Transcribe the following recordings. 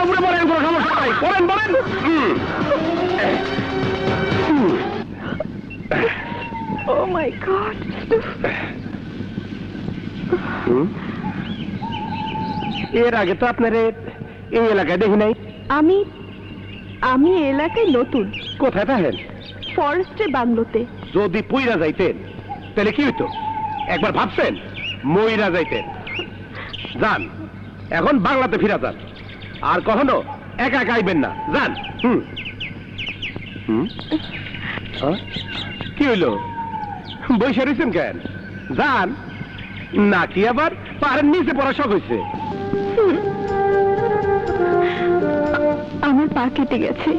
উপরে পড়েন, কোনো সমস্যা নাই, পড়েন পড়েন। Oh my God! এর আগে তো আপনার এই এলাকায় দেখি নাই। আমি আমি এলাকায় নতুন, কোথায় থাকেন? ফরেস্টের বাংলোতে। যদি পুইরা যাইতেন তাহলে কি হইতো? একবার ভাবছেন মইরা যাইতেন? যান, এখন বাংলাতে ফিরা যান, আর কখনো একা একা আইবেন না, যান। কি হইল, বসে রয়েছেন কেন? যান। নাকি আবার পাহাড়ের নিচে পড়া শখ হয়েছে? আমার পা কেটে গেছে।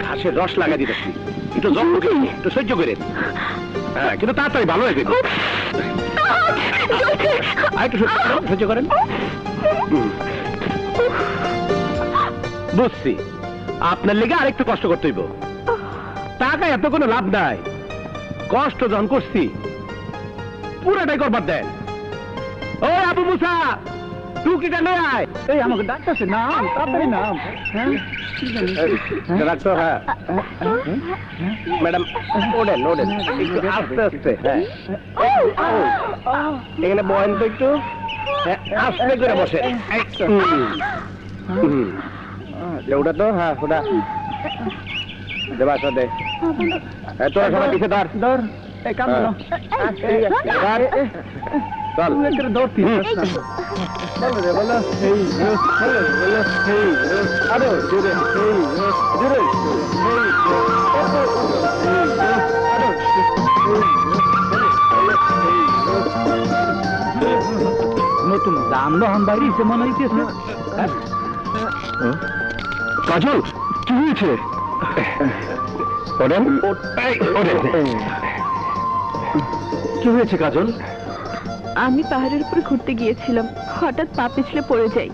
ঘাসের রস লাগাই দিতেছি, একটু যত্ন করে, একটু সহ্য করে। হ্যাঁ, কিন্তু তাড়াতাড়ি ভালো হয়ে যাবে। একটু সহ্য করেন। বুঝছি, আপনার লেগে আরেকটু কষ্ট করতে হইব। টাকা এত কোনো লাভ নাই, কষ্ট যখন করছি পুরাটাই করবার দেন। ও আবু মুসা, টুকিটা নিয়ে আয়। এই আমাকে ডাকতেছে, নাম তাড়াতাড়ি নাম। ডাক্তার, হ্যাঁ ম্যাডাম, ওঠেন ওঠেন, একটু আস্তে আস্তে। হ্যাঁ, এখানে বয়েন তো একটু, আস্তে করে বসে। ওটা তো, হ্যাঁ ওটা দেবা সাথে। তোরা সবাই পিছিয়ে ধর ধর, এই কাম চল। দৌড়তি বলো রে, বলো। এই বলো বলো, এই আরো জোরে, এই জোরে, নতুন দাম লহন বাইরে মনে হইতেছে। কাজল, কি হয়েছে? ওঠেন, কি হয়েছে কাজল? আমি পাহাড়ের উপর ঘুরতে গিয়েছিলাম, হঠাৎ পা পিছলে পড়ে যাই।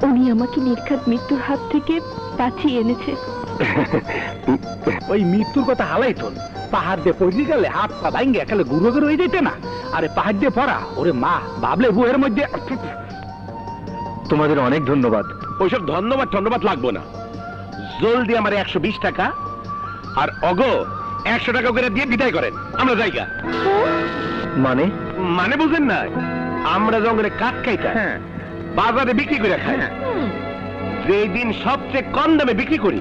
উনি আমাকে নির্ঘাত মৃত্যুর হাত থেকে বাঁচিয়ে এনেছে। ওই মৃত্যুর কথা হালাই তোল, পাহাড় দিয়ে পড়ে গেলে হাত পা ভাঙ্গে একালে গুঁড়ো গুঁড়ো হয়ে যেতে না। আরে পাহাড় দিয়ে পড়া, ওরে মা, ভাবলে বুয়ের মধ্যে। তোমাদের অনেক ধন্যবাদ। ওইসব ধন্যবাদ ধন্যবাদ লাগবো না, জলদি আমার 120 টাকা আর অগো 100 টাকা করে দিয়ে বিদায় করেন, আমরা জায়গা। মানে মানে বুঝেন না, আমরা জঙ্গলে কাঠ খাইতা বাজারে বিক্রি করে খাই। যেই দিন সবচেয়ে কম দামে বিক্রি করি,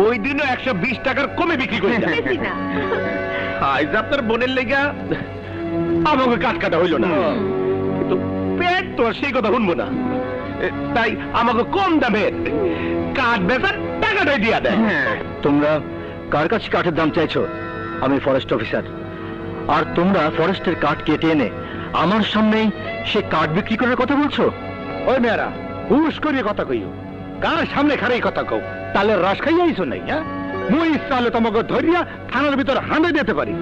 ওই দিনও 120 টাকার কমে বিক্রি করি না। আজ আপনার বোনের লেগা আমাকে কাঠ কাটা হইল না, কিন্তু পেট তো আর সেই কথা শুনবো না, তাই আমাকে কম দামে কাঠ বেচার টাকাটাই দিয়া দেয়। তোমরা কার কাছে কাঠের দাম চাইছো? আমি ফরেস্ট অফিসার, আর তোমরা ফরেস্টের কাঠ কেটে এনে আমার সামনেই সে কাঠ বিক্রি করার কথা বলছো? ওই মেয়েরা, হুশ করিয়ে কথা কইও, কার সামনে খারাই কথা কও? তাহলে রস খাইয়া আইছো নাই? হ্যাঁ, মুই তাহলে তোমাকে ধরিয়া থানার ভিতর হাঁটে দিতে পারি।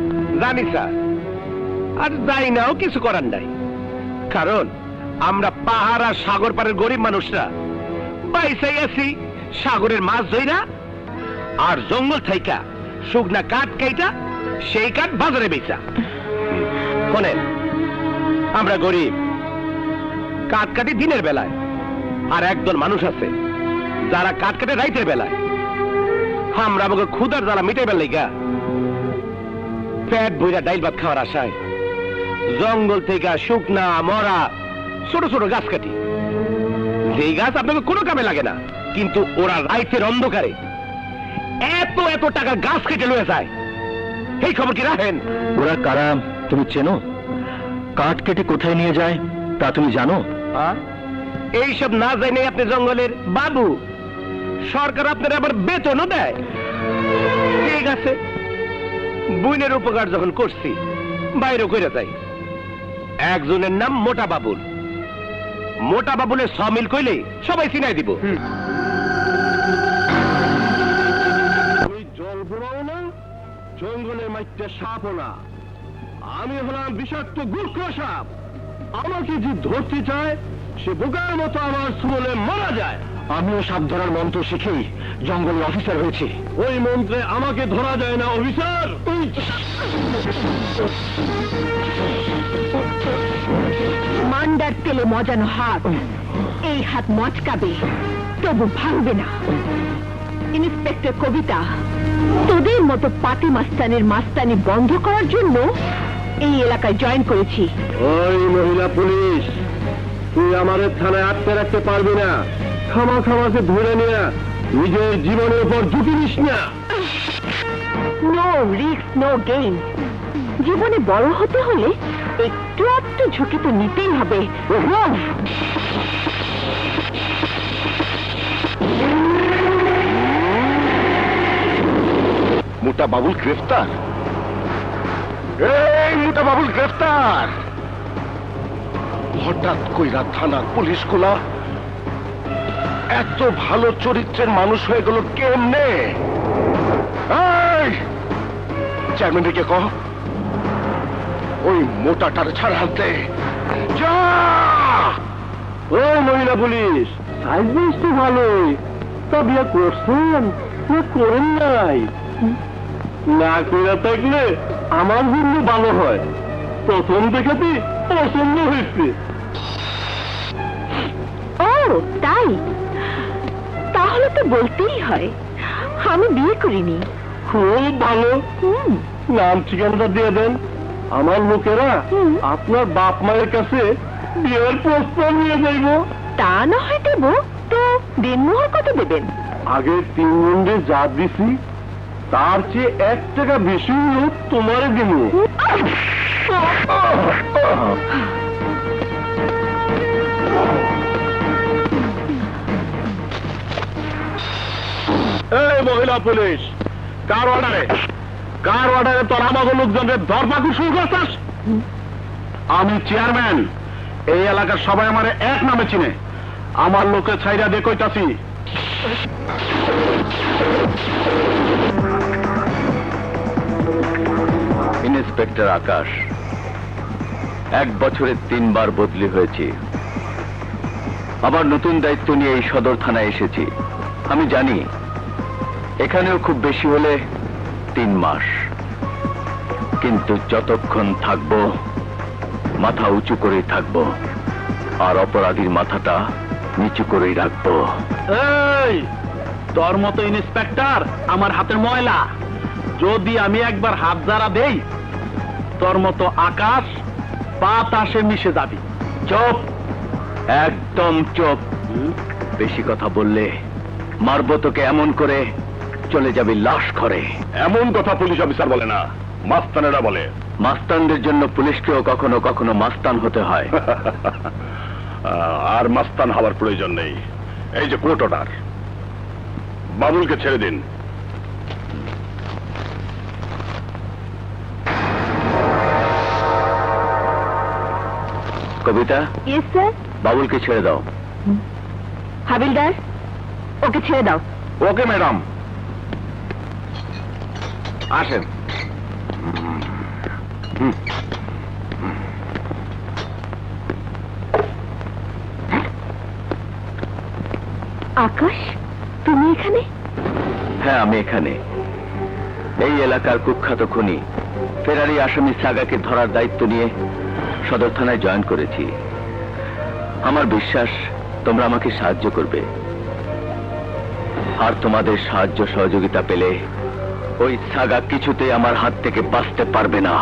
জানি স্যার, আর যাই নাও কিছু করার নাই, কারণ আমরা পাহাড় আর সাগর পাড়ের গরিব মানুষরা বাইসাই আছি সাগরের মাছ ধইরা আর জঙ্গল থাইকা শুকনা কাঠ কাইটা সেই কাঠ বাজারে বেচা। শোনেন, আমরা গরিব, কাঠ কাটি দিনের বেলায়, আর একদল মানুষ আছে যারা কাঠ কাটে রাইতের বেলায়। আমরা আমাকে ক্ষুধার জ্বালা মিটাইবার লাইগা পেট ভইরা ডাইল ভাত খাওয়ার আশায় জঙ্গল থেকে শুকনা মরা ছোট ছোট গাছ কাটি। যেই গাছ আপনাকে কোনো কামে লাগে না, কিন্তু ওরা রাইতের অন্ধকারে এত এত টাকা গাছ কেটে লয়ে যায়। এই খবর কি রাখেন? ওরা কারা তুমি চেনো? কাঠ কেটে কোথায় নিয়ে যায় তা তুমি জানো? এইসব না জানে আপনি জঙ্গলের বাবু, সরকার আপনার আবার বেতনও দেয়। ঠিক আছে, বুইনের উপকার যখন করছি বাইরে কইরা যাই। একজনের নাম মোটা বাবুল, মোটা বাবুলের সমিল কইলে সবাই চিনাই দিব। জল ঘুরাও না, জঙ্গলের মাইতে সাপও না, আমি হলাম বিষাক্ত গুর্খ সাপ। আমাকে যে ধরতে চায় সে বোকার মতো আমার সুবলে মারা যায়। আমিও সাপ ধরার মন্ত্র শিখেই জঙ্গলের অফিসার হয়েছি। ওই মন্ত্রে আমাকে ধরা যায় না অফিসার। মান্ডার তেলে মজানো হাত, এই হাত মচকাবে তবু ভাঙবে না। ইন্সপেক্টর কবিতা, তোদের মতো পাতি মাস্তানের মাস্তানি বন্ধ করার জন্য এই এলাকায় জয়েন করেছি। ওই মহিলা পুলিশ, তুই আমাদের থানায় আটকে রাখতে পারবি না। খামাকে ধরে নিয়ে নিজের জীবনের উপর ঝুঁকি নিস না। No risk no gain. জীবনে বড় হতে হলে একটু ঝুঁকি তো নিতেই হবে। মোটা বাবুল গ্রেফতার। এই মোটা বাবুল গ্রেফতার। হঠাৎ কইরা থানার পুলিশ গুলা এত ভালো চরিত্রের মানুষ হয়ে গেল কেমনে? চেয়ারম্যান কে কহ ওই মোটাটার ছাড় আনতে। যা। ও মহিলা পুলিশ, সাইজ তো ভালোই, তা বিয়ে করছেন করেন নাই? না করে থাকলে আমার জন্য ভালো হয়। প্রথম দেখাতে পছন্দ হয়েছে। ও তাই? তাহলে তো বলতেই হয় আমি বিয়ে করিনি। খুব ভালো। নাম ঠিকানাটা দিয়ে দেন, আমার লোকেরা আপনার বাপ মায়ের কাছে বিয়ের প্রস্তাব নিয়ে যাইব। তা না হয় দেব, তো দিনমোহর কত দেবেন? আগে 3 মন্ডে যা দিছি তার চেয়ে 1 টাকা বেশি তোমারে দিব। এই মহিলা পুলিশ, কার অর্ডারে তোর আমাকে লোকজনের ধরপাকড় শুরু করছিস? আমি চেয়ারম্যান, এই এলাকার সবাই আমার এক নামে চিনে। আমার লোকে ছাইরা দিয়ে কইতাছি। ইন্সপেক্টর আকাশ, 1 বছরে 3 বার বদলি হয়েছি। আবার নতুন দায়িত্ব নিয়ে এই সদর থানায় এসেছি। আমি জানি এখানেও খুব বেশি হলে 3 মাস, কিন্তু যতক্ষণ থাকবো মাথা উঁচু করেই থাকবো, আর অপরাধীর মাথাটা নিচু করেই রাখবো। এই তোর মতো ইন্সপেক্টর আমার হাতের ময়লা। যদি আমি একবার হাত জারা দেই, তোর মতো আকাশ বাতাসে মিশে যাবি। চুপ, একদম চুপ। বেশি কথা বললে মারবো তোকে এমন করে, চলে যাবি লাশ ঘরে। এমন কথা পুলিশ অফিসার বলে না, মাস্তানেরা বলে। মাস্তানদের জন্য পুলিশকেও কখনো কখনো মাস্তান হতে হয়। আর মাস্তান হওয়ার প্রয়োজন নেই। এই যে কোর্ট অর্ডার, বাবুলকে ছেড়ে দিন। কবিতা, ইয়েস স্যার। বাবুলকে ছেড়ে দাও। হাবিলদার, ওকে ছেড়ে দাও। ওকে ম্যাডাম, আসেন। আকাশ, তুমি এখানে? হ্যাঁ, আমি এখানে। এই এলাকার কুখ্যাত খুনি ফেরারি আসামি সাগাকে ধরার দায়িত্ব নিয়ে সদর থানায় জয়েন করেছি। আমার বিশ্বাস তোমরা আমাকে সাহায্য করবে, আর তোমাদের সাহায্য সহযোগিতা পেলে ওই সাগা কিছুতেই আমার হাত থেকে বাঁচতে পারবে না।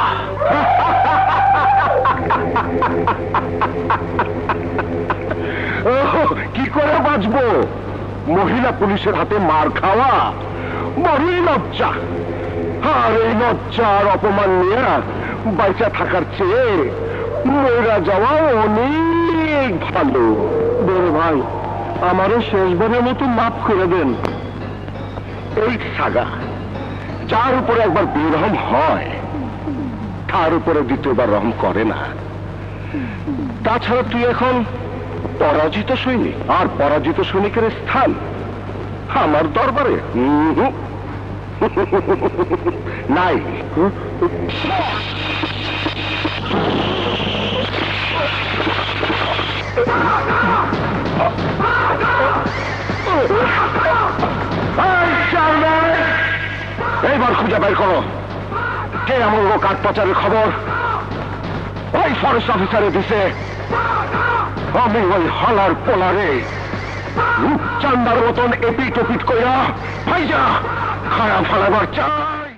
কি করে বাঁচবো? মহিলা পুলিশের হাতে মার খাওয়া বড়ই লজ্জা। আর এই লজ্জার অপমান নিয়ে বাইচা থাকার চেয়ে মরা যাওয়া অনেক ভালো। বড় ভাই, আমারও শেষবারের মতো মাফ করে দেন। এই সাগা যার উপরে একবার বেরহম হয়, তার উপরে দ্বিতীয়বার রহম করে না। তাছাড়া তুই এখন পরাজিত সৈনিক, আর পরাজিত সৈনিকের স্থান আমার দরবারে নাই। এইবার খুঁজে বের করো কে এমন কাঠ পাচারের খবর ওই ফরেস্ট অফিসারে দিছে। আমি ওই হলার পোলারে রূপচান্দার মতন এপিট ওপিট কইরা ভাইজা খায়া ফেলাবার চাই।